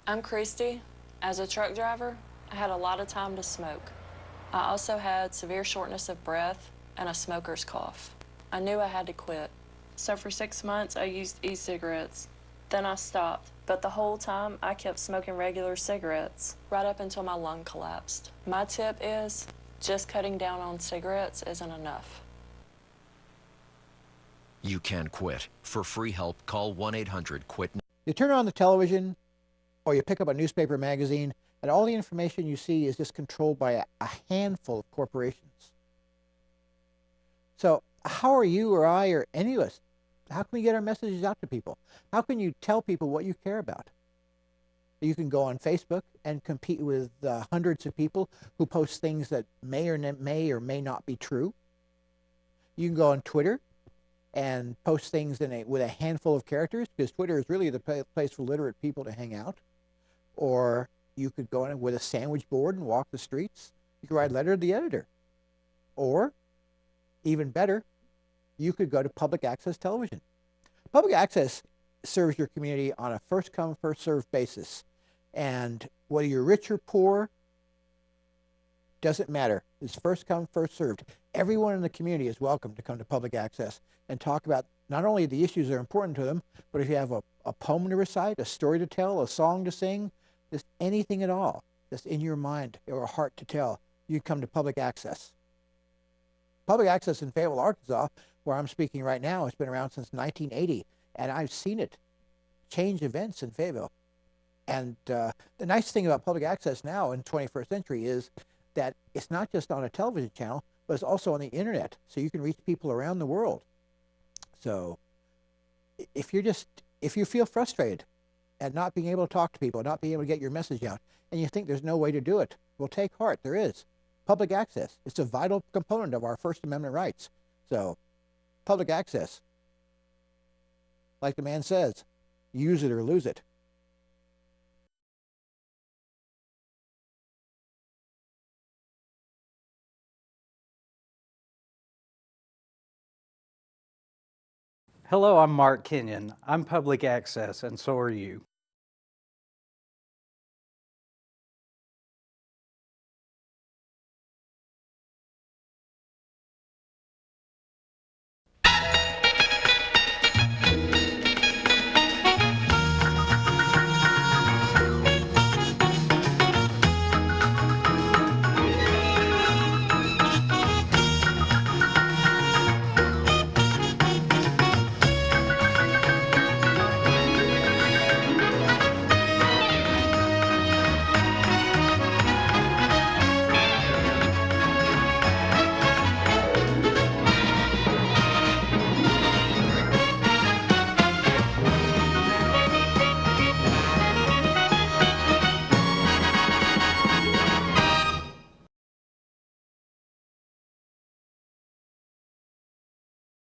I'm Christy. As a truck driver, I had a lot of time to smoke. I also had severe shortness of breath and a smoker's cough. I knew I had to quit. So for 6 months, I used e-cigarettes. Then I stopped, but the whole time I kept smoking regular cigarettes, right up until my lung collapsed. My tip is, just cutting down on cigarettes isn't enough. You can quit. For free help, call 1-800-QUIT. You turn on the television or you pick up a newspaper magazine, and all the information you see is just controlled by a handful of corporations. So how are you or I or any of us, how can we get our messages out to people? How can you tell people what you care about? You can go on Facebook and compete with hundreds of people who post things that may or may not be true. You can go on Twitter and post things with a handful of characters, because Twitter is really the place for literate people to hang out. Or you could go in with a sandwich board and walk the streets. You could write a letter to the editor. Or, even better, you could go to public access television. Public access serves your community on a first-come, first-served basis. And whether you're rich or poor, doesn't matter. It's first-come, first-served. Everyone in the community is welcome to come to public access and talk about not only the issues that are important to them, but if you have a poem to recite, a story to tell, a song to sing, just anything at all that's in your mind or a heart to tell, you come to public access. Public access in Fayetteville, Arkansas, where I'm speaking right now, has been around since 1980, and I've seen it change events in Fayetteville. And the nice thing about public access now in the 21st century is that it's not just on a television channel, but it's also on the internet, so you can reach people around the world. So if you feel frustrated at not being able to talk to people, not being able to get your message out, and you think there's no way to do it, well, take heart, there is. Public access, it's a vital component of our First Amendment rights. So, public access, like the man says, use it or lose it. Hello, I'm Mark Kenyon. I'm public access, and so are you.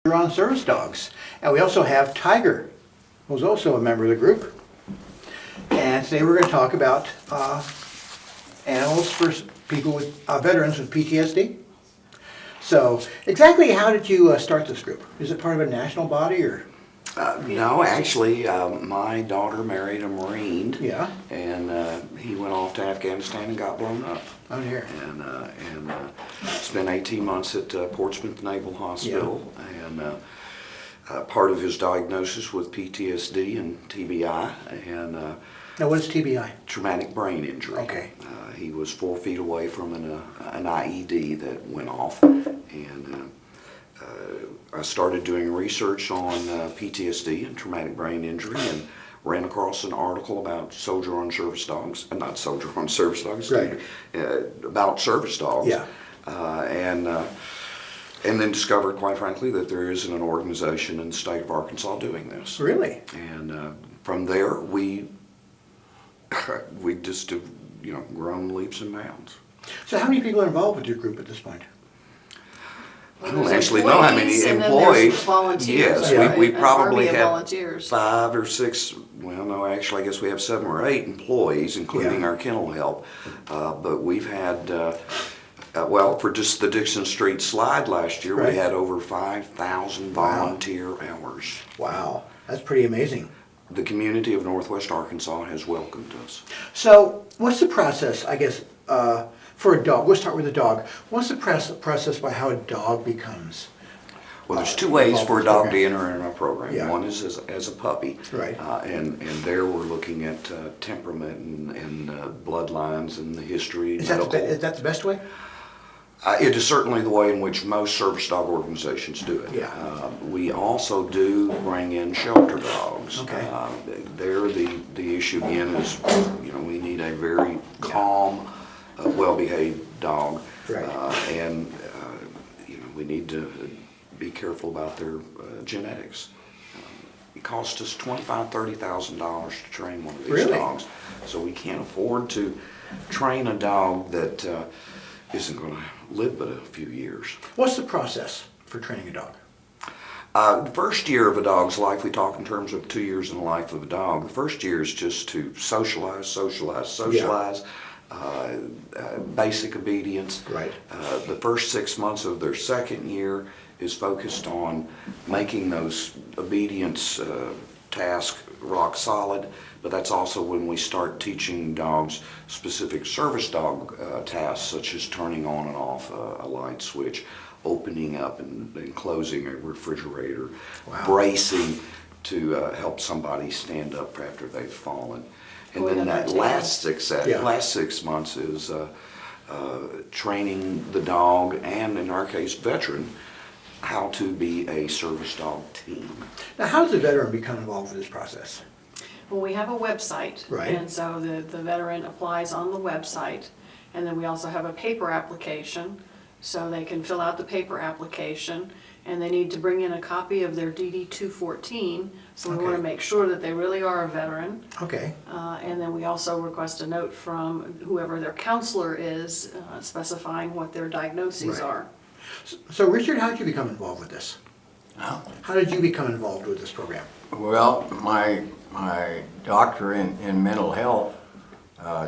We're on service dogs. And we also have Tiger, who's also a member of the group. And today we're going to talk about animals for people with veterans with PTSD. So, exactly how did you start this group? Is it part of a national body or? No, actually, my daughter married a Marine. Yeah. And he went off to Afghanistan and got blown up. On here. And spent 18 months at Portsmouth Naval Hospital. Yeah. And part of his diagnosis with PTSD and TBI. And now, what is TBI? Traumatic brain injury. Okay. He was 4 feet away from an IED that went off. And I started doing research on PTSD and traumatic brain injury, and ran across an article about soldier on service dogs, not soldier on service dogs, right. About service dogs. Yeah. And then discovered, quite frankly, that there isn't an organization in the state of Arkansas doing this. Really? And from there, we just have, grown leaps and bounds. So how many people are involved with your group at this point? I don't actually know how many employees. Volunteers. Yes, right? we probably have volunteers. 5 or 6. Well, no, actually, I guess we have 7 or 8 employees, including our kennel help. But we've had, well, for just the Dixon Street slide last year, right. We had over 5,000 volunteer hours. Wow, that's pretty amazing. the community of Northwest Arkansas has welcomed us. So, what's the process, I guess, for a dog? We'll start with a dog. What's the process by how a dog becomes? Well, there's two ways involved for a with the dog to program. enter in our program. Yeah. One is as a puppy. Right. And there we're looking at temperament and bloodlines and the history, Is medical. that the best way? It is certainly the way in which most service dog organizations do it. Yeah. We also do bring in shelter dogs. Okay. There, the issue again is, we need a very calm, well-behaved dog. Right. We need to be careful about their genetics. It costs us $25,000, $30,000 to train one of these Really? dogs. So we can't afford to train a dog that isn't going to live but a few years. What's the process for training a dog? The first year of a dog's life, we talk in terms of 2 years in the life of a dog. The first year is just to socialize, basic obedience. Right. The first 6 months of their second year is focused on making those obedience tasks rock solid, but that's also when we start teaching dogs specific service dog tasks, such as turning on and off a light switch, opening up and closing a refrigerator, Wow. bracing to help somebody stand up after they've fallen. And Going then up that that last Yeah. last 6 months is training the dog, and in our case, veteran, how to be a service dog team. Now, how does a veteran become involved with this process? Well, we have a website. Right. And so the veteran applies on the website. And then we also have a paper application, so they can fill out the paper application. And they need to bring in a copy of their DD 214, so we want Okay. to make sure that they really are a veteran. Okay. And then we also request a note from whoever their counselor is, specifying what their diagnoses Right. are. So, Richard, how did you become involved with this? How did you become involved with this program? Well, my doctor in mental health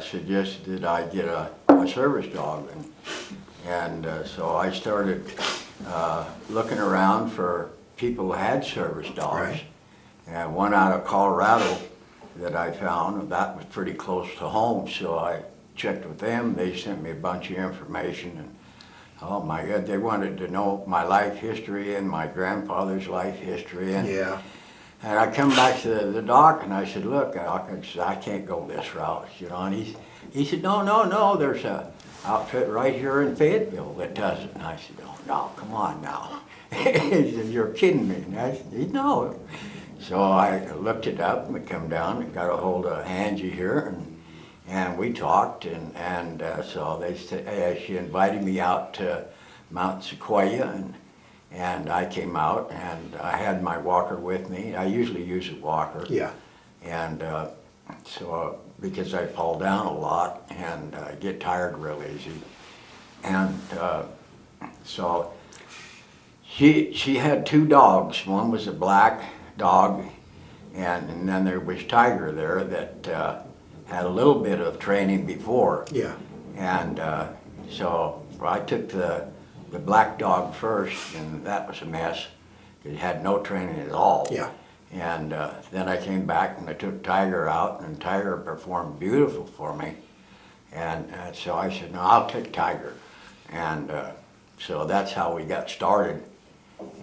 suggested that I get a service dog, and so I started looking around for people who had service dogs. Right. And one out of Colorado that I found, that was pretty close to home, so I checked with them. They sent me a bunch of information, and oh my God, they wanted to know my life history and my grandfather's life history. And Yeah. And I come back to the doc and I said, look, I can't go this route, And he said, no, there's a outfit right here in Fayetteville that does it. And I said, oh, no, come on now. He said, you're kidding me. And I said, no. So I looked it up and we come down and got a hold of Angie here and we talked and so she invited me out to Mount Sequoia and I came out and I had my walker with me. I usually use a walker. Yeah. And so, because I fall down a lot and get tired real easy. And so she had two dogs. One was a black dog and then there was Tiger there that had a little bit of training before. Yeah. And so I took the black dog first, and that was a mess. It had no training at all. Yeah. And then I came back and I took Tiger out, and Tiger performed beautiful for me. And so I said, no, I'll take Tiger. And so that's how we got started.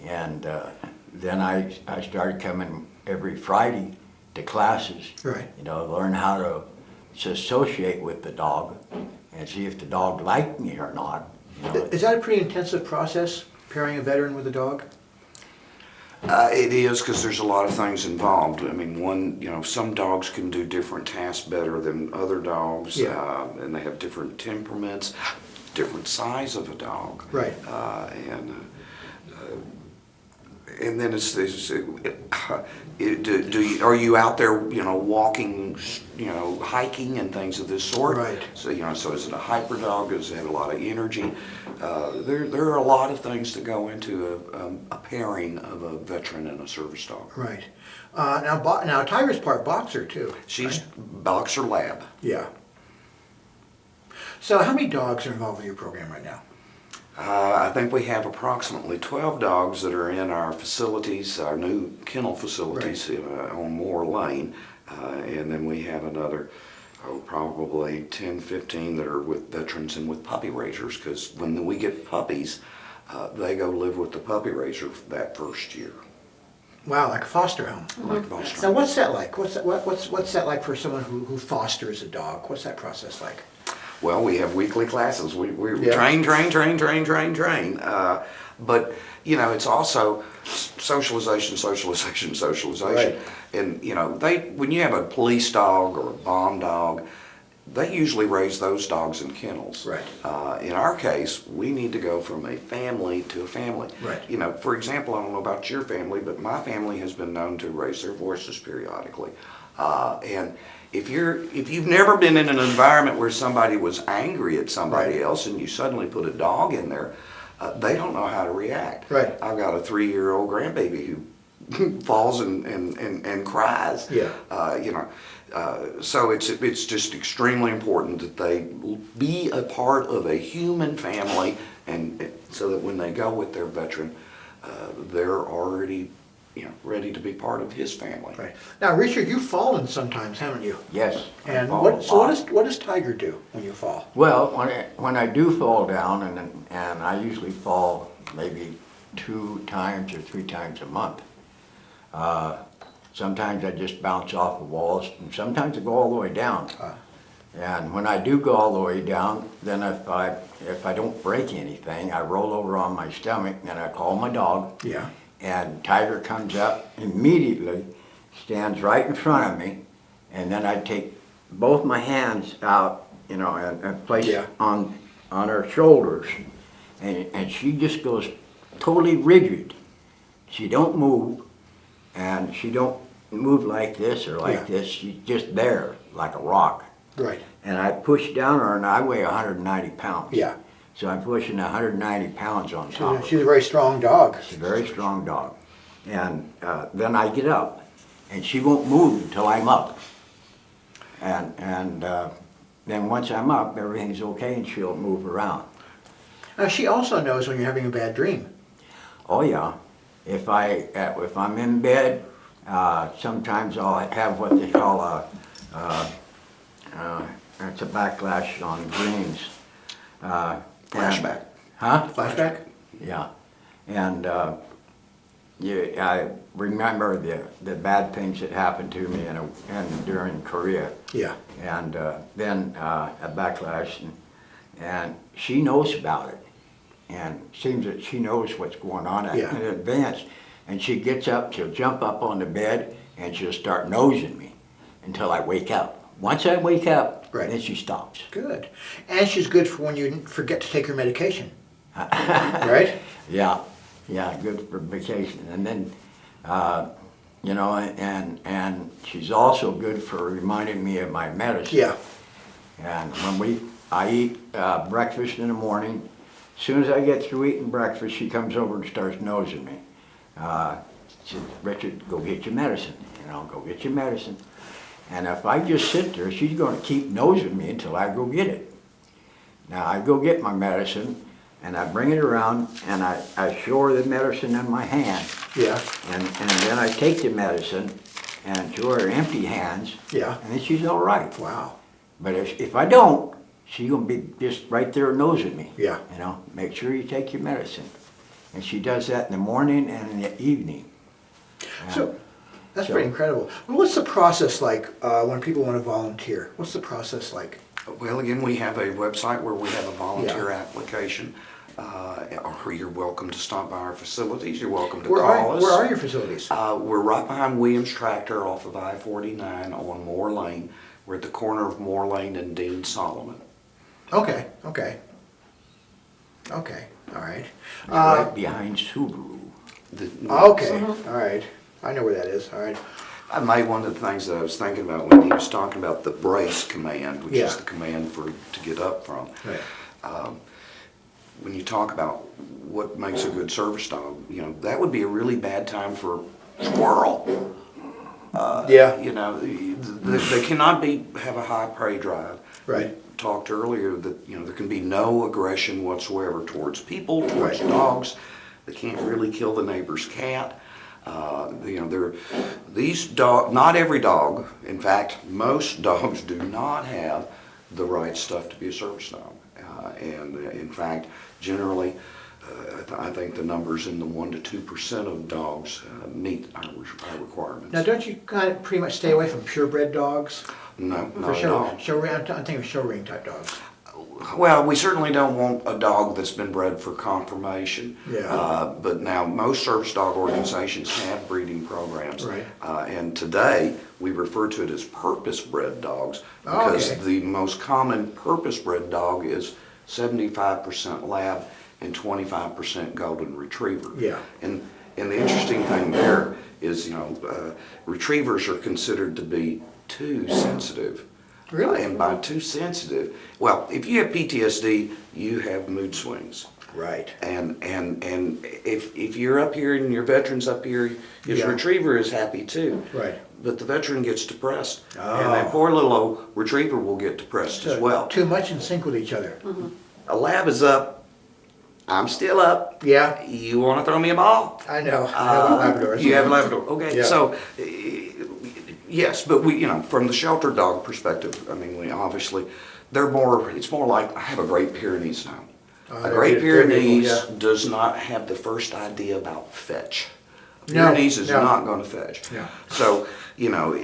And then I started coming every Friday to classes. Right. Learn how to associate with the dog and see if the dog liked me or not. Is that a pretty intensive process, pairing a veteran with a dog? It is, because there's a lot of things involved. I mean, some dogs can do different tasks better than other dogs. Yeah. And they have different temperaments, different size of a dog. Right. And then are you out there, walking, hiking and things of this sort? Right. So, so is it a hyper dog? Does it have a lot of energy? There are a lot of things that go into a pairing of a veteran and a service dog. Right. Now Tiger's part boxer too. She's right? boxer lab. Yeah. So how many dogs are involved with your program right now? I think we have approximately 12 dogs that are in our facilities, our new kennel facilities on Moore Lane. And then we have another, probably 10, 15 that are with veterans and with puppy raisers, because when we get puppies, they go live with the puppy raiser that first year. Wow, like a foster home. Like foster. Now, what's that like? What's that like for someone who fosters a dog? What's that process like? Well, we have weekly classes. We Yeah. train. But, you know, it's also socialization. Right. And, you know, when you have a police dog or a bomb dog, they usually raise those dogs in kennels. Right. In our case, we need to go from a family to a family. Right. You know, for example, I don't know about your family, but my family has been known to raise their voices periodically. And if you've never been in an environment where somebody was angry at somebody Right. else and you suddenly put a dog in there, they don't know how to react. Right. I've got a 3-year-old grandbaby who falls and cries. Yeah. You know, so it's just extremely important that they be a part of a human family, and so that when they go with their veteran, they're already, you know, ready to be part of his family. Right. Now, Richard, you've fallen sometimes, haven't you? Yes. I And fall what a lot. does Tiger do when you fall? Well, when I do fall down, and I usually fall maybe 2 times or 3 times a month. Sometimes I just bounce off the walls, and sometimes I go all the way down. And when I do go all the way down, then if I don't break anything, I roll over on my stomach, and I call my dog. Yeah. And Tiger comes up immediately, stands right in front of me, and then I take both my hands out, you know, and place Yeah. on her shoulders, and she just goes totally rigid. She don't move, and she don't move like this or like Yeah. this. She's just there like a rock. Right. And I push down her, and I weigh 190 pounds. Yeah. So I'm pushing 190 pounds on top of her. She's a very strong dog. She's a very strong dog. And then I get up, and she won't move until I'm up. And then once I'm up, everything's okay, and she'll move around. Now, she also knows when you're having a bad dream. Oh yeah, if I'm in bed, sometimes I'll have what they call it's a backlash on dreams. Flashback. Huh? Flashback? Yeah, and I remember the bad things that happened to me during Korea, Yeah. and then a backlash, and she knows about it, and seems that she knows what's going on in Yeah. advance, and she gets up, she'll jump up on the bed, and she'll start nosing me until I wake up. Once I wake up, Right. then she stops. Good. And she's good for when you forget to take your medication. Right? Yeah, good for vacation. And then, you know, and she's also good for reminding me of my medicine. Yeah. And I eat breakfast in the morning. As soon as I get through eating breakfast, she comes over and starts nosing me. She says, "Richard, go get your medicine. You know, go get your medicine." And if I just sit there, she's going to keep nosing me until I go get it. Now I go get my medicine, and I bring it around, and I show her the medicine in my hand, Yeah. and then I take the medicine and show her empty hands, Yeah. and then she's all right. Wow. But if I don't, she's gonna be just right there nosing me. Yeah. You know, make sure you take your medicine. And she does that in the morning and in the evening. So, that's So- pretty incredible. Well, what's the process like when people want to volunteer? What's the process like? Well, again, we have a website where we have a volunteer application, or you're welcome to stop by our facilities. You're welcome to call us. Where are your facilities? We're right behind Williams Tractor off of I-49 on Moore Lane. We're at the corner of Moore Lane and Dean Solomon. Okay, all right. It's right behind Subaru. Okay, all right. I know where that is, all right. One of the things that I was thinking about when he was talking about the brace command, which Yeah. is the command to get up from. Right. When you talk about what makes a good service dog, you know, that would be a really bad time for squirrel. Yeah. You know, they cannot have a high prey drive. Right. We talked earlier that, you know, there can be no aggression whatsoever towards people, towards Right. dogs. They can't really kill the neighbor's cat. You know, not every dog, in fact, most dogs do not have the right stuff to be a service dog. And in fact, generally, I think the numbers in the 1 to 2% of dogs meet our requirements. Now, don't you kind of pretty much stay away from purebred dogs? No, For not at all. show ring, I'm thinking of show ring type dogs. Well, we certainly don't want a dog that's been bred for conformation. Yeah. But now most service dog organizations have breeding programs. Right. And today, we refer to it as purpose-bred dogs Oh, because okay. the most common purpose-bred dog is 75% lab and 25% golden retriever. Yeah. And the interesting thing there is, you know, retrievers are considered to be too sensitive. Really? And by too sensitive, well, if you have PTSD, you have mood swings. Right. And if you're up here and your veteran's up here, his Yeah. retriever is happy too. Right. But the veteran gets depressed. Oh. And that poor little old retriever will get depressed as well. Too much in sync with each other. A lab is up, I'm still up. Yeah, You wanna throw me a ball? I know. I have Labradors. You have a Labrador, okay, Yeah. so, yes, but we, you know, from the shelter dog perspective, I mean, we obviously, it's more like, I have a Great Pyrenees now. A they're Great beautiful, Pyrenees yeah. does not have the first idea about fetch. No, Pyrenees is no. not gonna fetch. No. So, you know,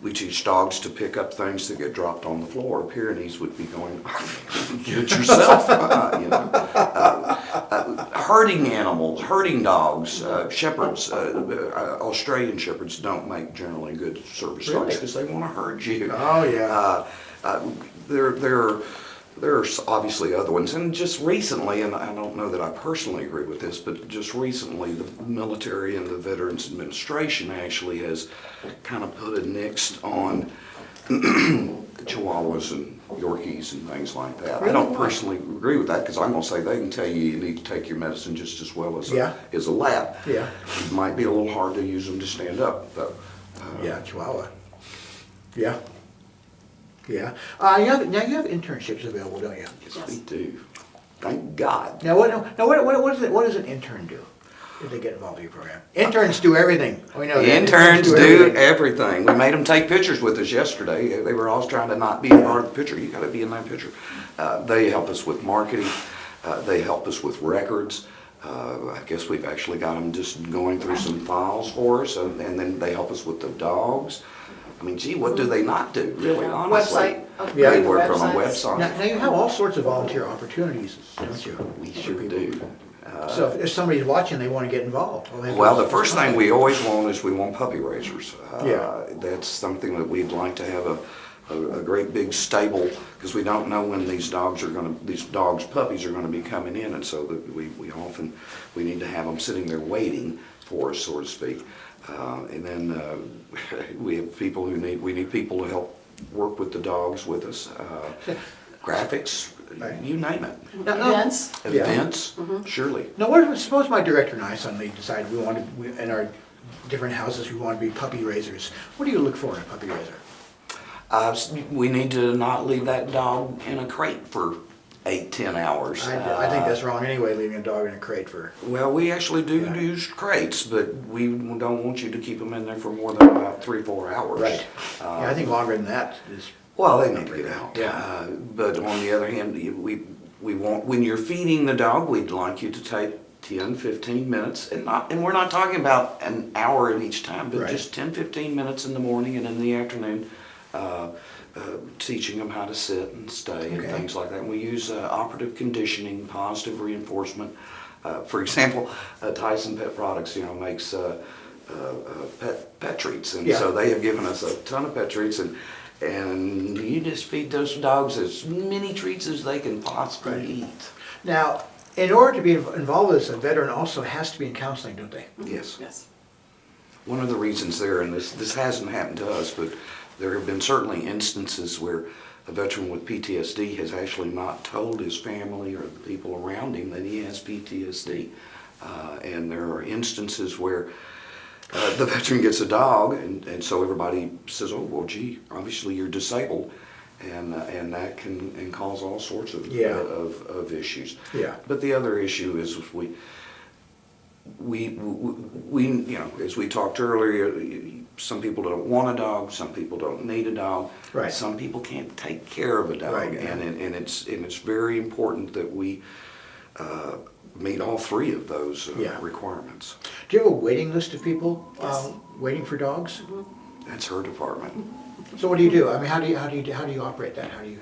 we teach dogs to pick up things that get dropped on the floor, Pyrenees would be going, get it yourself, you know. Herding animals, herding dogs, shepherds, Australian shepherds don't make generally good service dogs Really? because they wanna herd you. Oh, yeah. There are obviously other ones, and just recently, and I don't know that I personally agree with this, but just recently, the military and the Veterans Administration actually has kind of put a nix on Chihuahuas and Yorkies and things like that. I don't Really? personally agree with that, because I'm gonna say they can tell you need to take your medicine just as well as Yeah. as a lab. Yeah. It might be a little hard to use them to stand up, though. Yeah, Chihuahua. Yeah. Yeah. Now you have internships available, don't you? Yes, we do. Thank God. Now what does an intern do if they get involved in your program? Interns do everything. We know that. Interns do everything. everything. We made them take pictures with us yesterday. They were all trying to not be a part of the picture. You gotta be in that picture. They help us with marketing. They help us with records. I guess we've actually got them just going through some files for us, and then they help us with the dogs. I mean, gee, what do they not do, really, honestly? Website, Yeah. upgrade They the work on a websites. Now website. you have all sorts of volunteer opportunities, don't you? We sure do. So if somebody's watching, they want to get involved. all they have to Well, do the is first thing contact we you. always want is we want puppy raisers. Yeah. That's something that we'd like to have a great big stable, because we don't know when these puppies are gonna be coming in, and so that we need to have them sitting there waiting for us, so to speak. And then we have people we need people to help work with the dogs with us. Graphics, Right. you name it. Events, Yeah. Events, surely. Now, suppose my director and I suddenly decide in our different houses, we want to be puppy raisers. What do you look for in a puppy raiser? We need to not leave that dog in a crate for 8-10 hours. I think that's wrong anyway, leaving a dog in a crate for. Well, we actually do Yeah. use crates, but we don't want you to keep them in there for more than about 3-4 hours. Right. Yeah, I think longer than that is. Well, they need to get out. Yeah. But on the other hand, we want, when you're feeding the dog, we'd like you to take 10-15 minutes, and we're not talking about an hour at each time, but Right. just 10-15 minutes in the morning and in the afternoon, teaching them how to sit and stay and Okay. things like that. And we use operative conditioning, positive reinforcement. For example, Tyson Pet Products, makes pet treats, and Yeah. so they have given us a ton of pet treats, and you just feed those dogs as many treats as they can possibly Right. eat. Now, in order to be involved with this, a veteran also has to be in counseling, don't they? Yes. yes. One of the reasons there, and this hasn't happened to us, but there have been certainly instances where a veteran with PTSD has actually not told his family or the people around him that he has PTSD. And there are instances where the veteran gets a dog, and so everybody says, oh, well, gee, obviously you're disabled. And that can cause all sorts of, Yeah. of issues. Yeah. But the other issue is we you know, as we talked earlier, some people don't want a dog, some people don't need a dog. Right. Some people can't take care of a dog. Right, yeah. And it's very important that we meet all three of those Yeah. requirements. Do you have a waiting list of people waiting for dogs? That's her department. So what do you do? I mean, how do you operate that? How do you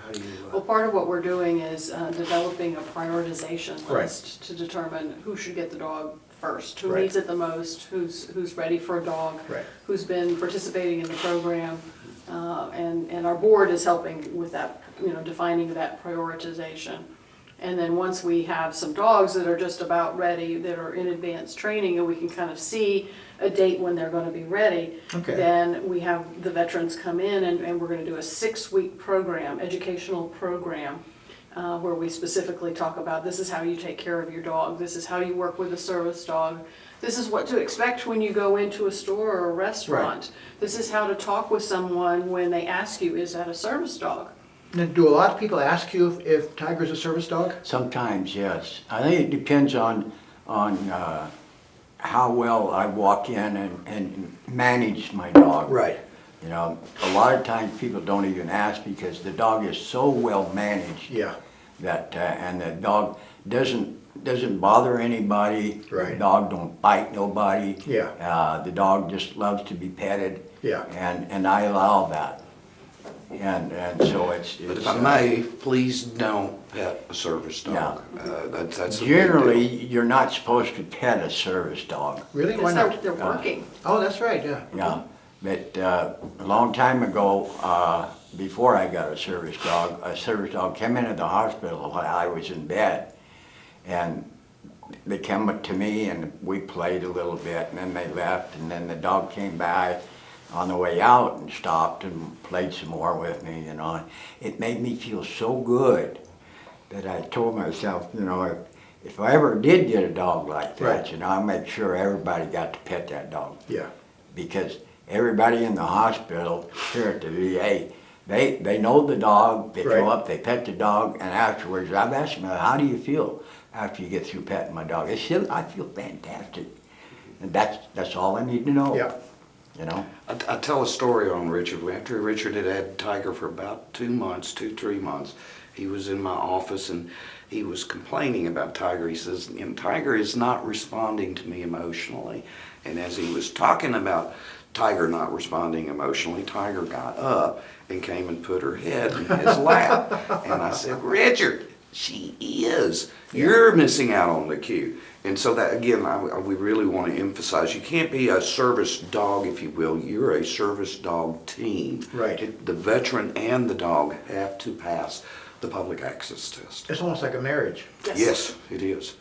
Well, part of what we're doing is developing a prioritization Right. list to determine who should get the dog first, who Right. needs it the most, who's ready for a dog, Right. who's been participating in the program, and our board is helping with that, you know, defining that prioritization. And then once we have some dogs that are just about ready, that are in advanced training, and we can kind of see a date when they're gonna be ready, Okay. then we have the veterans come in and we're gonna do a 6-week program, educational program, where we specifically talk about this is how you take care of your dog, this is how you work with a service dog, this is what to expect when you go into a store or a restaurant, this is how to talk with someone when they ask you, is that a service dog? Now, do a lot of people ask you if Tiger's a service dog? Sometimes, yes. I think it depends on how well I walk in and manage my dog. Right. You know, a lot of times people don't even ask because the dog is so well managed. Yeah. That and the dog doesn't bother anybody. Right. The dog don't bite nobody. Yeah. The dog just loves to be petted. Yeah. And I allow that. And so it's. But if I may, please don't pet a service dog. That's a big Generally, deal. you're not supposed to pet a service dog. Really? Why Because not? they're working. Oh, that's right, yeah. Yeah, but a long time ago, before I got a service dog came into the hospital while I was in bed. And they came up to me and we played a little bit and then they left and then the dog came by on the way out and stopped and played some more with me, you know. It made me feel so good that I told myself, you know, if I ever did get a dog like that, Right. you know, I'll make sure everybody got to pet that dog. Yeah. Because everybody in the hospital here at the VA, they know the dog, they Right. go up, they pet the dog, and afterwards, I've asked them, how do you feel after you get through petting my dog? They said, I feel fantastic. And that's all I need to know. Yeah. You know? I tell a story on Richard. After Richard had had Tiger for about 3 months, he was in my office and he was complaining about Tiger. He says, you know, Tiger is not responding to me emotionally. And as he was talking about Tiger not responding emotionally, Tiger got up and came and put her head in his lap. And I said, Richard, she is. You're missing out on the cue. And so that, again, we really want to emphasize, you can't be a service dog, if you will. You're a service dog team. Right. The veteran and the dog have to pass the public access test. It's almost like a marriage. Yes, it is.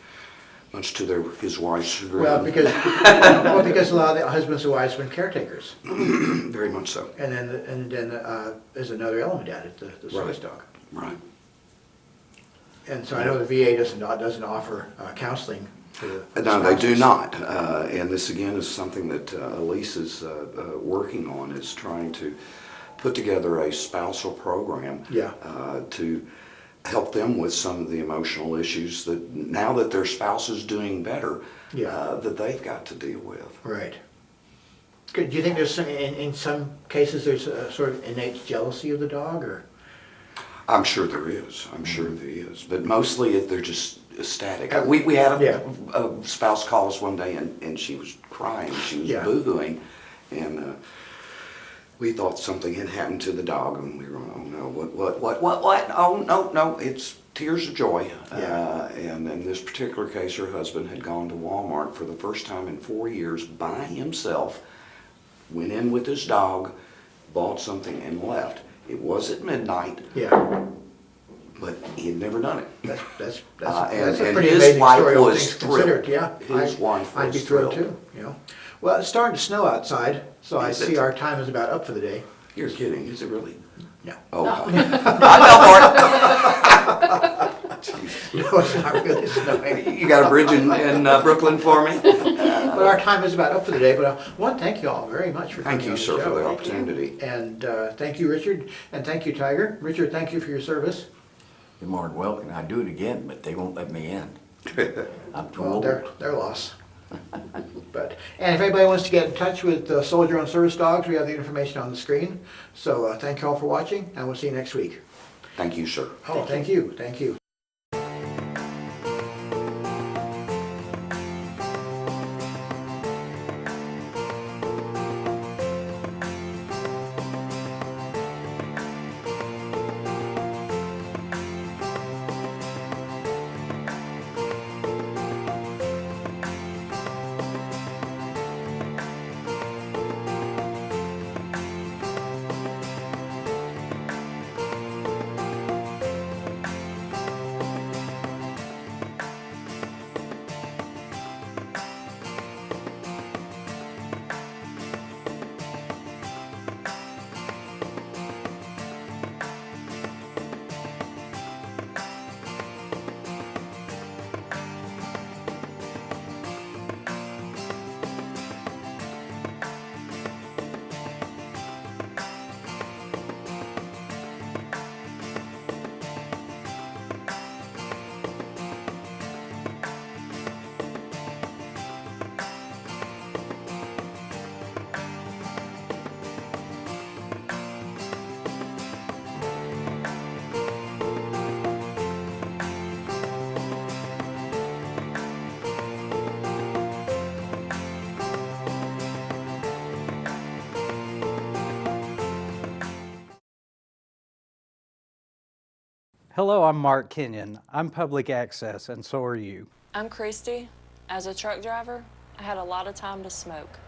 Much to his wife's chagrin. Well, because a lot of the husbands and wives have been caretakers. Very much so. And then there's another element at it, the service dog. Right. And so I know the VA doesn't offer counseling for the No, they do spouses. not. And this, again, is something that Elise is working on, is trying to put together a spousal program Yeah. to help them with some of the emotional issues that, now that their spouse is doing better, Yeah. that they've got to deal with. Right. Do you think there's in some cases there's a sort of innate jealousy of the dog, or? I'm sure there is. I'm sure there is. But mostly they're just ecstatic. We had a spouse call us one day and she was crying. She was Yeah. boo-hooing. And we thought something had happened to the dog and we were, oh no, what? Oh, no, it's tears of joy. Yeah. And in this particular case, her husband had gone to Walmart for the first time in 4 years by himself, went in with his dog, bought something and left. It was at midnight, Yeah. but he had never done it. That's And a pretty his amazing wife story, all was things thrilled. considered. Yeah. His wife I'd was be thrilled thrilled. too. You know. Well, it's starting to snow outside, so I Is see it? our time is about up for the day. You're kidding, is it really? No. Oh, I fell for it. No, it's not really snowing. You got a bridge in Brooklyn for me? But our time is about up for the day, but I want to thank you all very much for coming Thank you, on the sir, for show. the opportunity. And thank you, Richard, and thank you, Tiger. Richard, thank you for your service. You're more than welcome. I'd do it again, but they won't let me in. I'm too Well, old. their loss. And if anybody wants to get in touch with Soldier on Service Dogs, we have the information on the screen. So thank you all for watching, and we'll see you next week. Thank you, sir. Oh, thank you. Thank you. Hello, I'm Mark Kenyon. I'm public access, and so are you. I'm Christy. As a truck driver, I had a lot of time to smoke.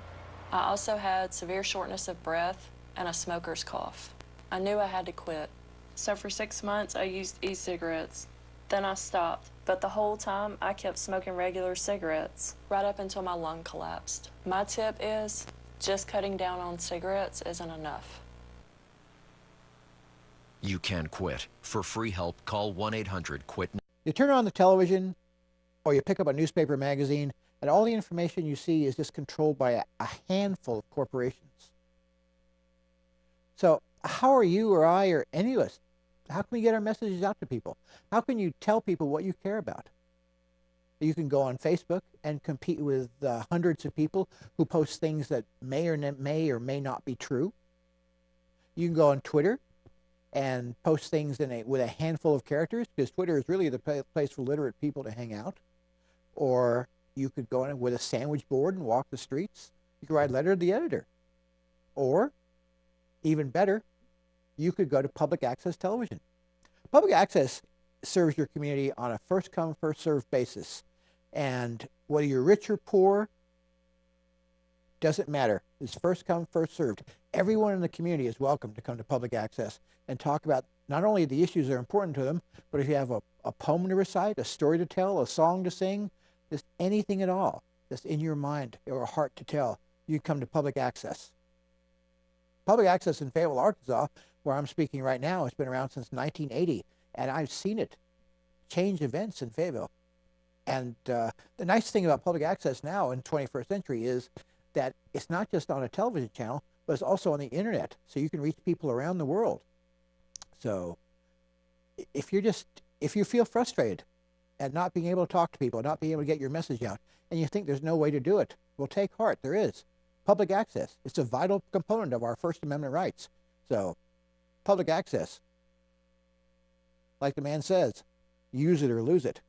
I also had severe shortness of breath and a smoker's cough. I knew I had to quit. So for 6 months, I used e-cigarettes. Then I stopped, but the whole time I kept smoking regular cigarettes, right up until my lung collapsed. My tip is, just cutting down on cigarettes isn't enough. You can quit. For free help, call 1-800-QUIT. You turn on the television or you pick up a newspaper magazine, and all the information you see is just controlled by a handful of corporations. So how are you or I or any of us, how can we get our messages out to people? How can you tell people what you care about? You can go on Facebook and compete with hundreds of people who post things that may or may not be true. You can go on Twitter and post things with a handful of characters, because Twitter is really the place for literate people to hang out. Or you could go in with a sandwich board and walk the streets. You could write a letter to the editor. Or, even better, you could go to public access television. Public access serves your community on a first-come, first-served basis. And whether you're rich or poor, doesn't matter. It's first come, first served. Everyone in the community is welcome to come to public access and talk about not only the issues that are important to them, but if you have a poem to recite, a story to tell, a song to sing, just anything at all that's in your mind or heart to tell, you come to public access. Public access in Fayetteville, Arkansas, where I'm speaking right now, has been around since 1980, and I've seen it change events in Fayetteville. And the nice thing about public access now in 21st century is that it's not just on a television channel, but it's also on the internet, so you can reach people around the world. So if you feel frustrated at not being able to talk to people, not being able to get your message out, and you think there's no way to do it, well, take heart, there is. Public access, it's a vital component of our First Amendment rights. So public access, like the man says, use it or lose it.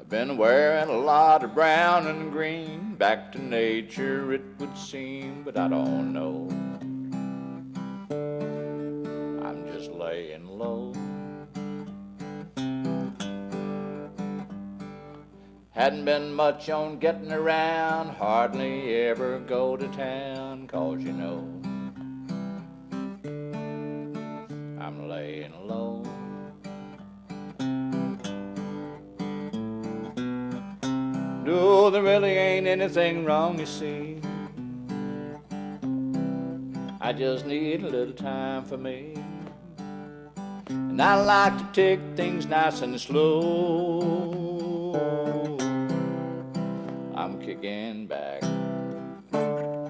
Been wearing a lot of brown and green, back to nature it would seem, but I don't know. I'm just laying low. Hadn't been much on getting around, hardly ever go to town, 'cause you know I'm laying low. there really ain't anything wrong, you see. I just need a little time for me. And I like to take things nice and slow. I'm kicking back,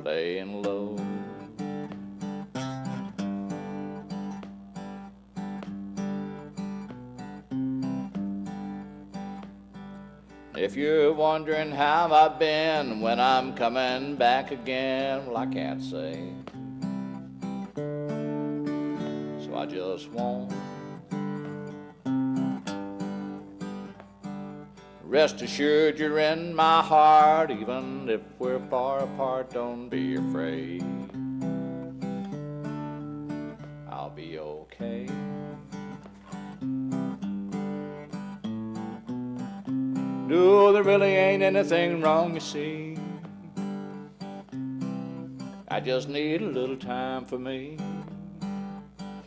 laying low. If you're wondering how I've been, when I'm coming back again, well, I can't say. So I just won't. Rest assured you're in my heart, even if we're far apart, don't be afraid. I'll be okay. No, there really ain't anything wrong, you see. I just need a little time for me.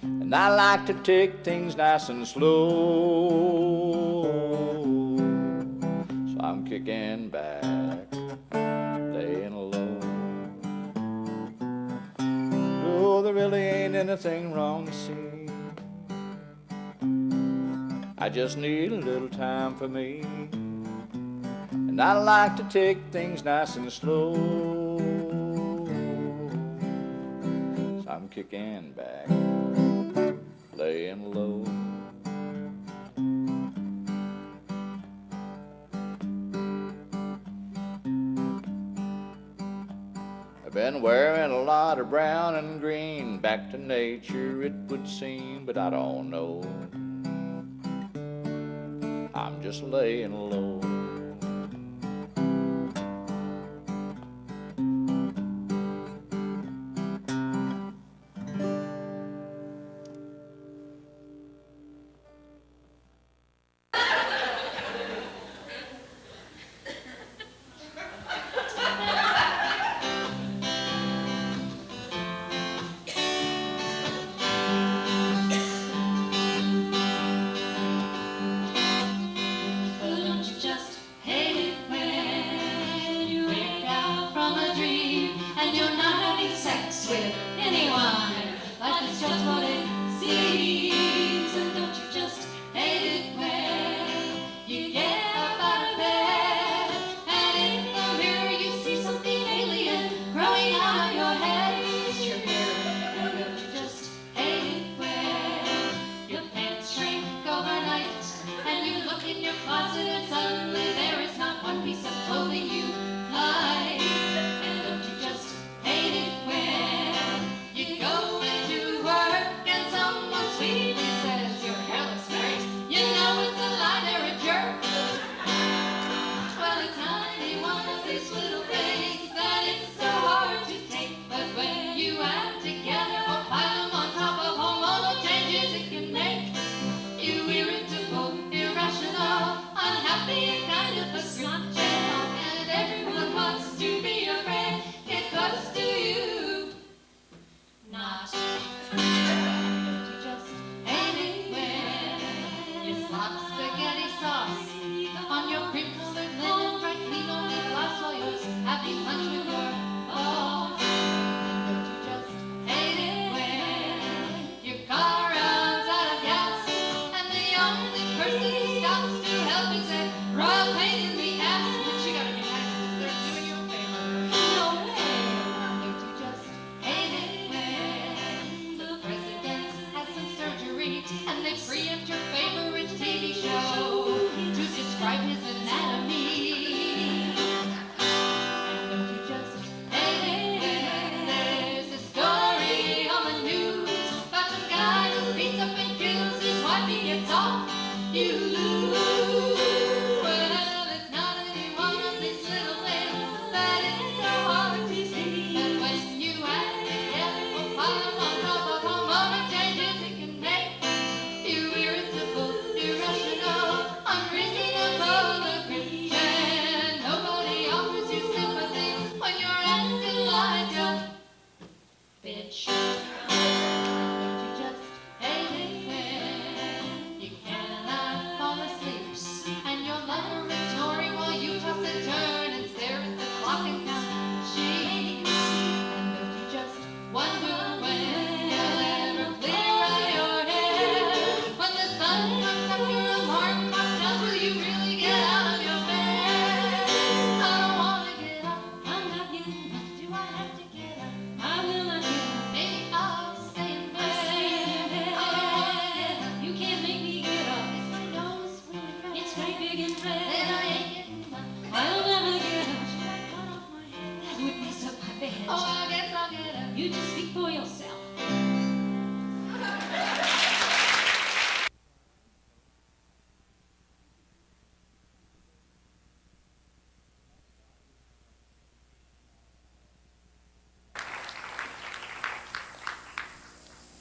And I like to take things nice and slow. So I'm kicking back, laying low. No, there really ain't anything wrong, you see. I just need a little time for me. And I like to take things nice and slow. So I'm kicking back, laying low. I've been wearing a lot of brown and green, back to nature it would seem, but I don't know. I'm just laying low. Won't you just You just speak for yourself.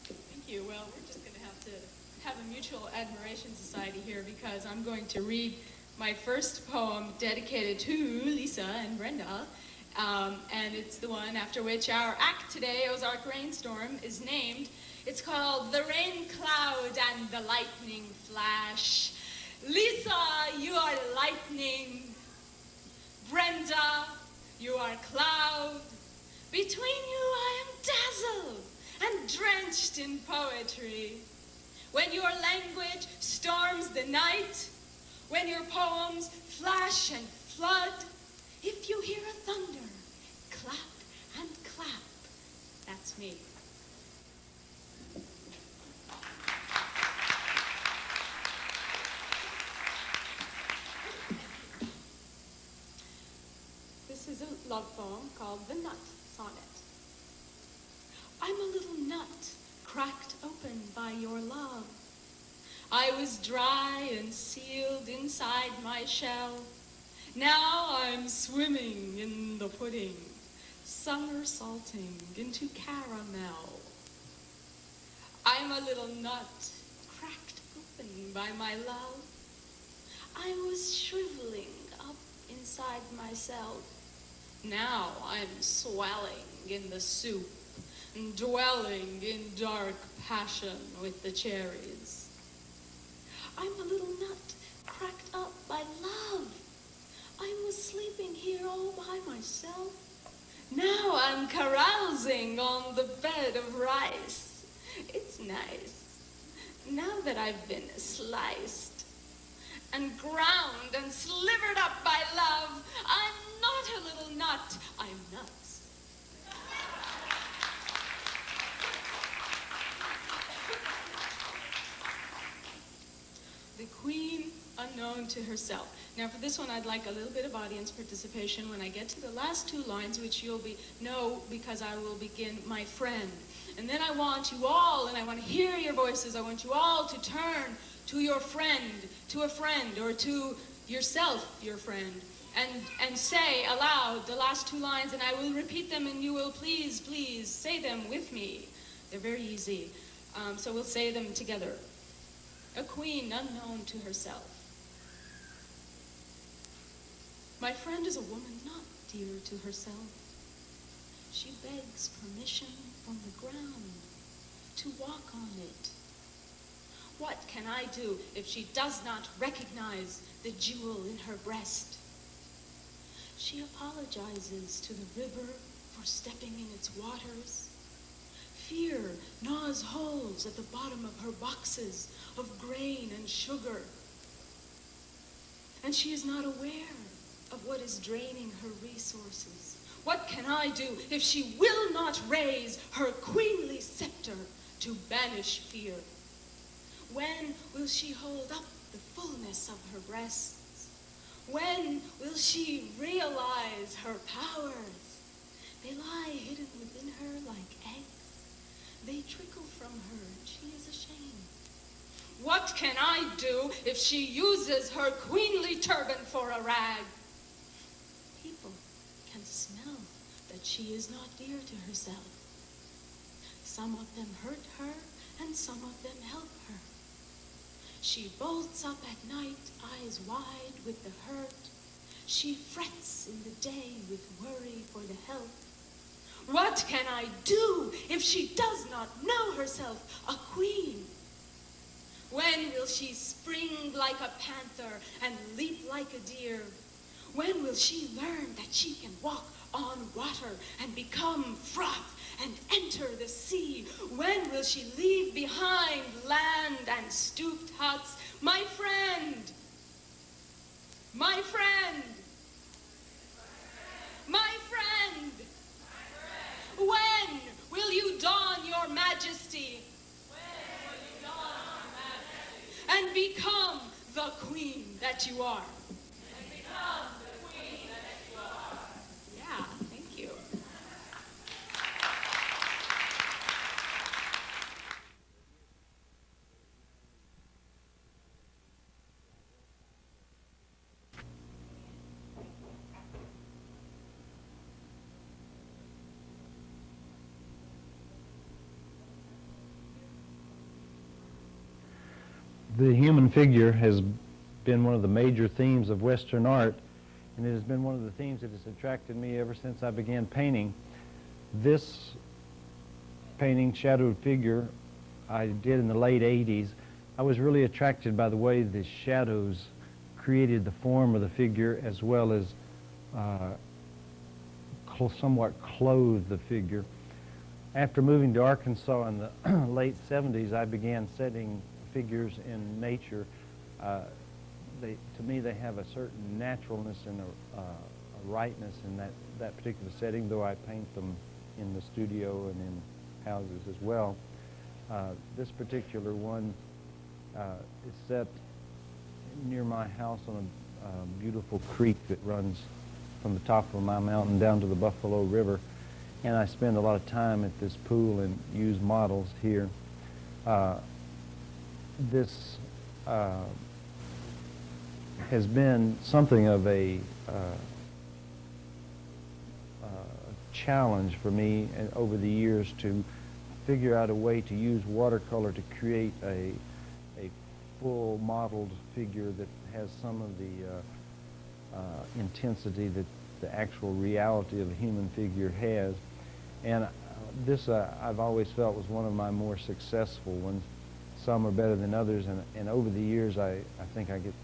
Thank you. Well, we're just going to have a mutual admiration society here because I'm going to read my first poem dedicated to Lisa and Brenda. And it's the one after which our act today, Ozark Rainstorm, is named. It's called The Rain Cloud and the Lightning Flash. Lisa, you are lightning. Brenda, you are cloud. Between you I am dazzled and drenched in poetry. When your language storms the night, when your poems flash and flood, if you hear a thunder, clap and clap. That's me. This is a love poem called The Nut Sonnet. I'm a little nut cracked open by your love. I was dry and sealed inside my shell. Now I'm swimming in the pudding, somersaulting into caramel. I'm a little nut cracked open by my love. I was shriveling up inside myself. Now I'm swelling in the soup and dwelling in dark passion with the cherries. I'm a little nut cracked up by love. I was sleeping here all by myself. Now I'm carousing on the bed of rice. It's nice. Now that I've been sliced and ground and slivered up by love, I'm not a little nut, I'm nuts. The Queen Unknown to Herself. Now for this one I'd like a little bit of audience participation when I get to the last two lines, which you'll know because I will begin my friend. And then I want you all, and I want to hear your voices, I want you all to turn to your friend, to a friend, or to yourself, your friend, and say aloud the last two lines, and I will repeat them, and you will please, please say them with me. They're very easy. So we'll say them together. A queen unknown to herself. My friend is a woman not dear to herself. She begs permission from the ground to walk on it. What can I do if she does not recognize the jewel in her breast? She apologizes to the river for stepping in its waters. Fear gnaws holes at the bottom of her boxes of grain and sugar. And she is not aware of what is draining her resources. What can I do if she will not raise her queenly scepter to banish fear? When will she hold up the fullness of her breasts? When will she realize her powers? They lie hidden within her like eggs. They trickle from her, and she is ashamed. What can I do if she uses her queenly turban for a rag? People can smell that she is not dear to herself. Some of them hurt her, and some of them help her. She bolts up at night, eyes wide with the hurt. She frets in the day with worry for the health. What can I do if she does not know herself a queen? When will she spring like a panther and leap like a deer? When will she learn that she can walk on water and become froth and enter the sea? When will she leave behind land and stooped huts? My friend! My friend! My friend! When will you don your majesty? When will you don your majesty? And become the queen that you are. And become the queen that you are. Yeah, thank you. The human figure has been one of the major themes of Western art, and it has been one of the themes that has attracted me ever since I began painting. This painting, Shadowed Figure, I did in the late 80s. I was really attracted by the way the shadows created the form of the figure, as well as somewhat clothed the figure. After moving to Arkansas in the late 70s, I began setting figures in nature. To me, they have a certain naturalness and a rightness in that particular setting, though I paint them in the studio and in houses as well. This particular one is set near my house on a beautiful creek that runs from the top of my mountain down to the Buffalo River, and I spend a lot of time at this pool and use models here. This has been something of a challenge for me over the years to figure out a way to use watercolor to create a full modeled figure that has some of the intensity that the actual reality of a human figure has. And this I've always felt was one of my more successful ones. Some are better than others, and over the years I think I get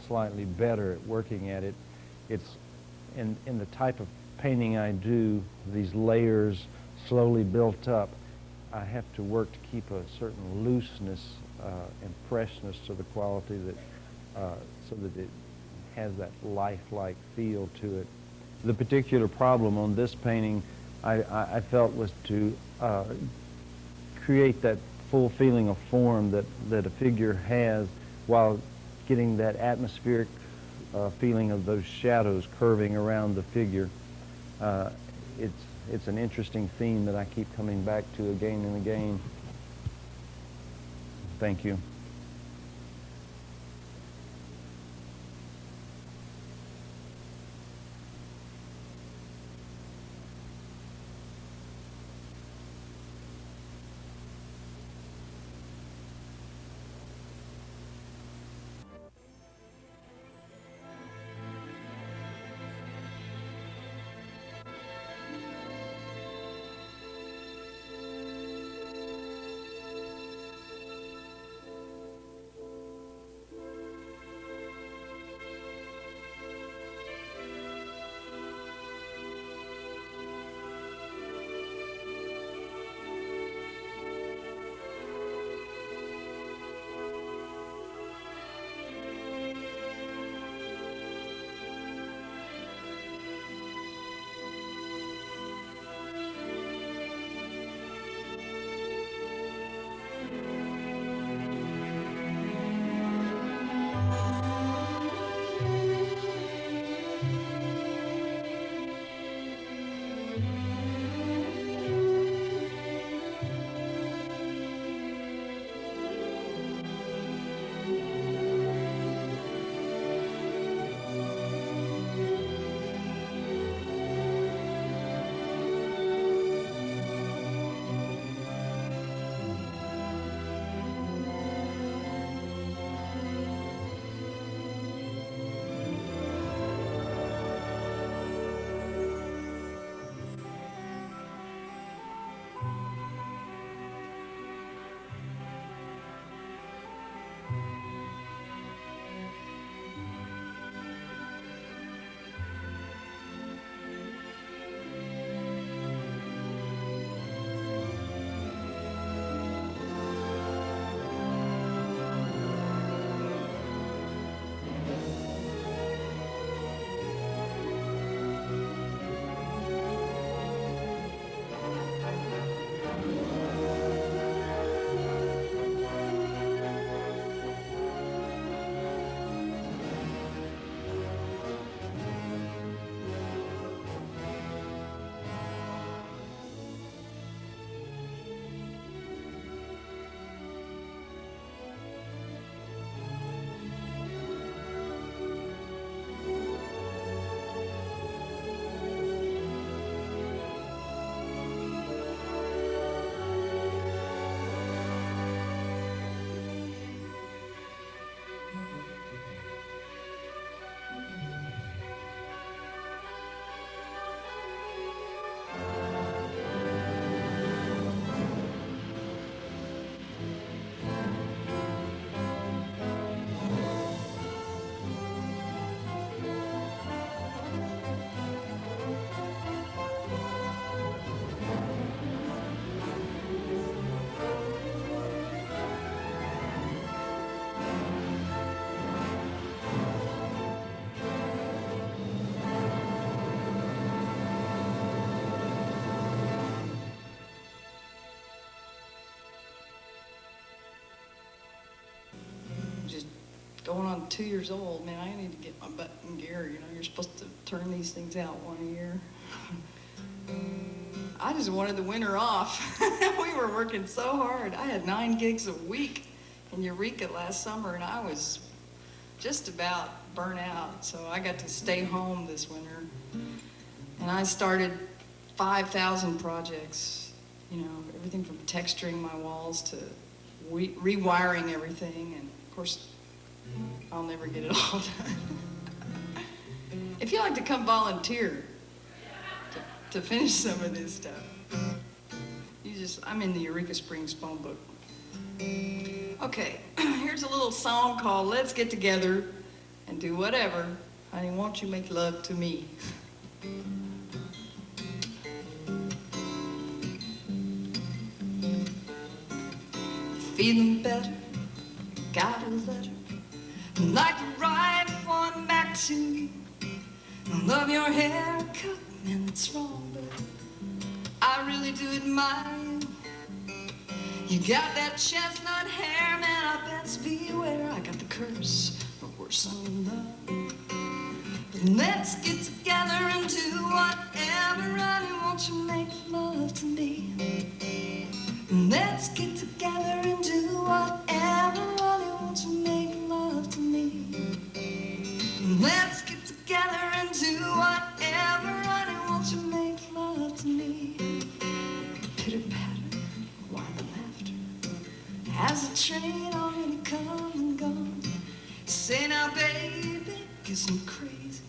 slightly better at working at it. It's in the type of painting I do, these layers slowly built up, I have to work to keep a certain looseness and freshness to the quality that so that it has that lifelike feel to it. The particular problem on this painting I felt was to create that full feeling of form that a figure has while getting that atmospheric feeling of those shadows curving around the figure. It's an interesting theme that I keep coming back to again and again. Thank you. going on 2 years old, man, I need to get my butt in gear. You know, you're supposed to turn these things out 1 year. I just wanted the winter off. We were working so hard. I had 9 gigs a week in Eureka last summer, and I was just about burnt out. So I got to stay home this winter. And I started 5,000 projects, you know, everything from texturing my walls to rewiring everything. And of course, I'll never get it all done. If you'd like to come volunteer to finish some of this stuff, I'm in the Eureka Springs phone book. Okay, here's a little song called Let's Get Together and Do Whatever. Honey, won't you make love to me? Feeling better, got a letter, I'd like to write one back to you. I love your haircut, and it's wrong, but I really do admire you. You got that chestnut hair, man, I best beware. I got the curse, but worse than love. But let's get together and do whatever. Honey, won't you make love to me? Let's get together and do whatever. Honey, won't you make love to me? Let's get together and do whatever. Honey, won't you make love to me? Pitter-patter, while the laughter has a train already come and gone. Say now, baby, 'cause I'm crazy,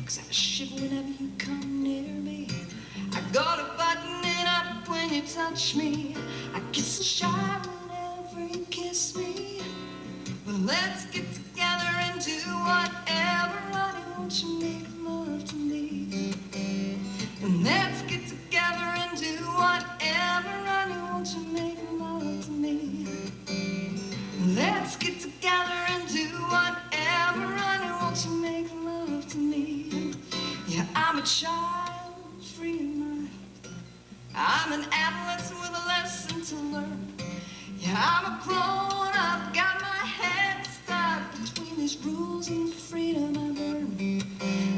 'cause I shiver whenever you come near me. I go to button it up when you touch me. I get so shy whenever you kiss me. But let's get together and do whatever. Honey, won't you make love to me? And let's get together and do whatever. Honey, won't you make love to me? Let's get together and do whatever. Honey, won't you make love to me? Yeah, I'm a child, free in mind. I'm an adolescent with a lesson to learn. Yeah, I'm a grown-up, got my head stuck between these rules and the freedom I burn.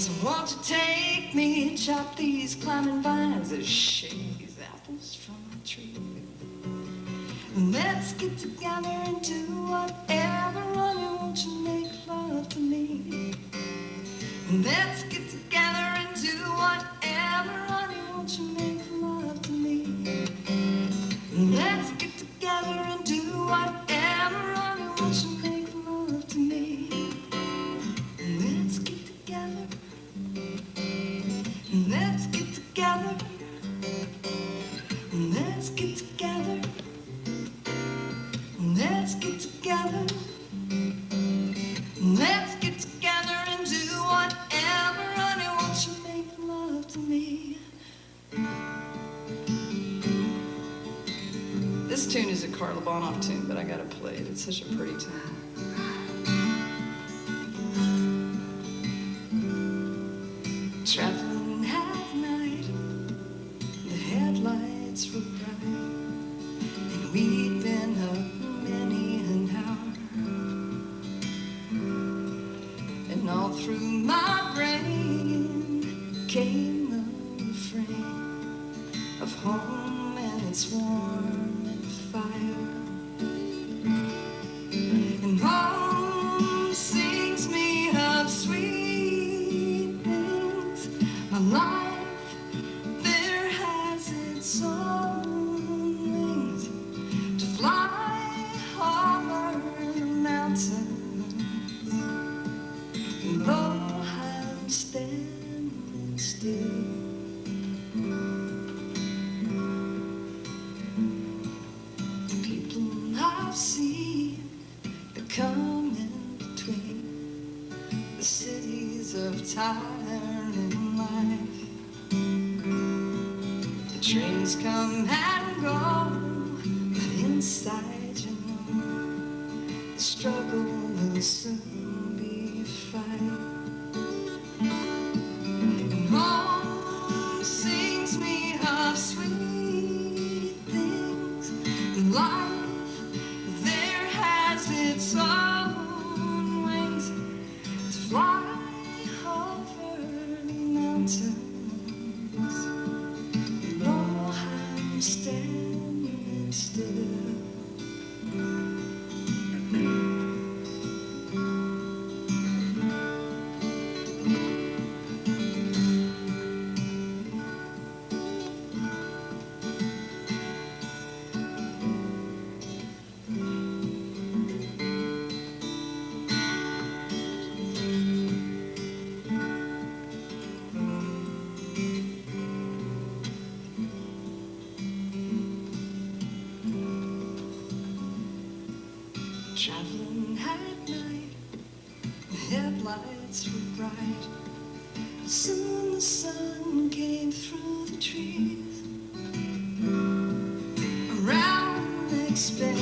So won't you take me, chop these climbing vines, and shake these apples from my tree? Let's get together and do whatever. Honey, won't you make love to me? Let's get together and do whatever. Honey, won't you make love to me? Let's get together and do whatever. Honey, won't you make love to me? Let's get together. Let's get together. Let's get together. Let's get together. Let's get together and do whatever. Honey, won't you make love to me? This tune is a Carla Bonoff tune, but I gotta play it. It's such a pretty tune. Traveling at night, the headlights were bright, and we'd been up many an hour. And all through my brain came the refrain of home, and it's warm and fire. And home sings me of sweet things. My life there has its own wings to fly over the mountains. And though I'm standing still, the people I've seen that come in between the cities of time and life. The trains come and go, but inside you know the struggle will soon be a fight. And home sings me of sweet things. Life there has its own traveling at night, the headlights were bright. Soon the sun came through the trees. Around the next bend,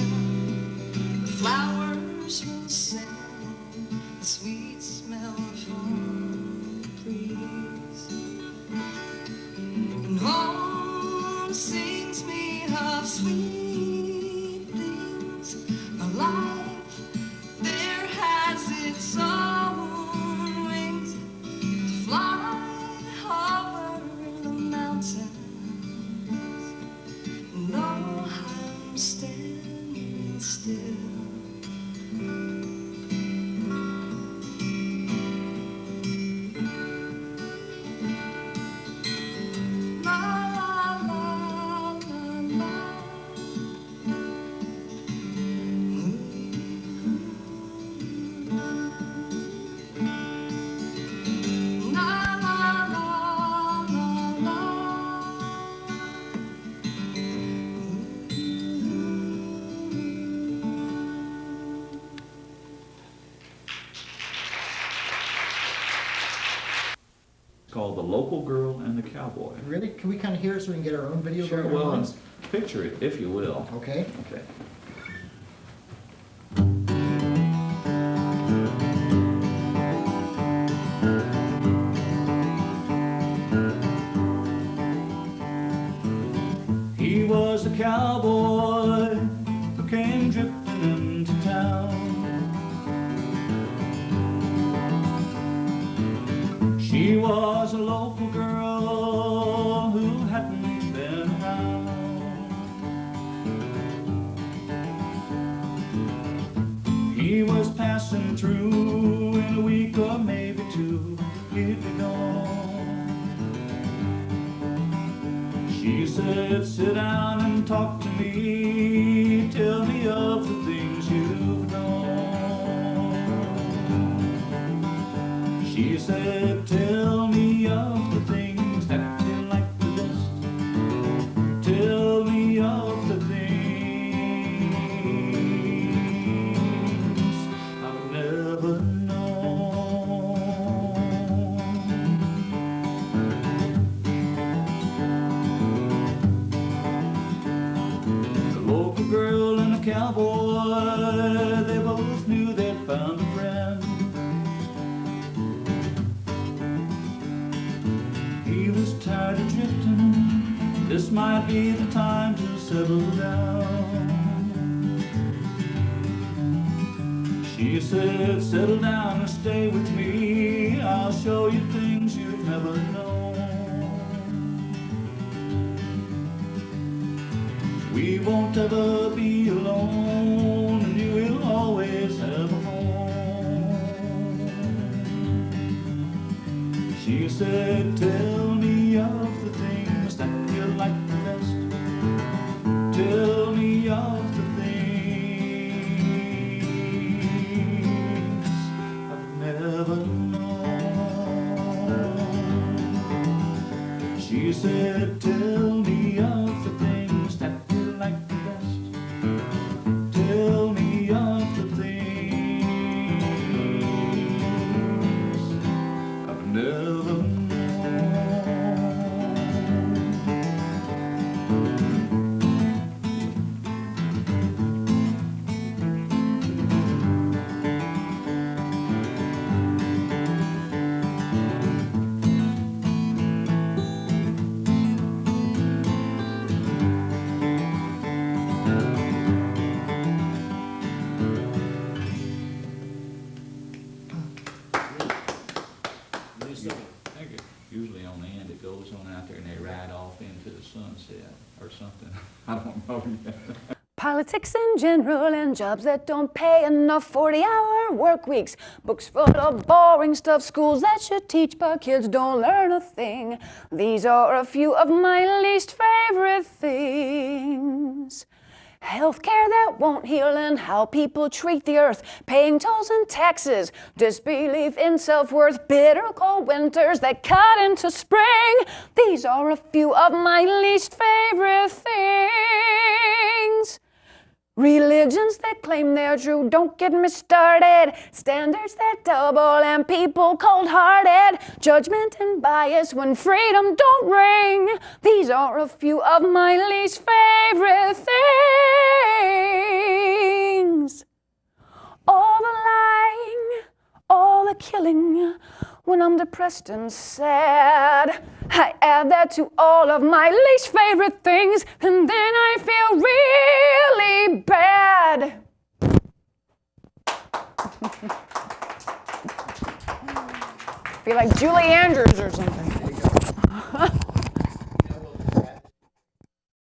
the flowers will sing the sweet smell from the breeze. And home sings me of sweet things. A life there has its own wings to fly over the mountains. And though I'm standing still, called The Local Girl and the Cowboy. Really? Can we kind of hear it so we can get our own video Sure, going? well, and picture it, if you will. Okay. Okay. He was a cowboy who came drifting into town. She was a local girl who hadn't been around. He was passing through in a week or maybe two, he'd be gone. She said, sit down and talk to me, tell me of the things you've done. She said, tell me of the things that you like the best. Tell me of the things I've never known. The local girl and the cowboy, they both knew they'd found a friend. He was tired of drifting, this might be the time to settle down. She said, settle down and stay with me, I'll show you things you've never known. We won't ever be alone, and you will always have a home. She said, tell me of the things that you like the best. Tell me of the things I've never known. She said, tell me of the things that you like the best. Tell me of the things I've never known. Usually on the end it goes on out there and they ride off into the sunset or something. I don't know yet. Politics in general and jobs that don't pay enough, 40-hour work weeks, books full of boring stuff, schools that should teach but kids don't learn a thing. These are a few of my least favorite things. Healthcare that won't heal and how people treat the earth, paying tolls and taxes, disbelief in self-worth, bitter cold winters that cut into spring. These are a few of my least favorite things. Religion religions that claim they're true. Don't get me started. Standards that double and people cold-hearted. Judgment and bias when freedom don't ring. These are a few of my least favorite things. All the lying, all the killing. When I'm depressed and sad, I add that to all of my least favorite things, and then I feel really bad. I feel like Julie Andrews or something.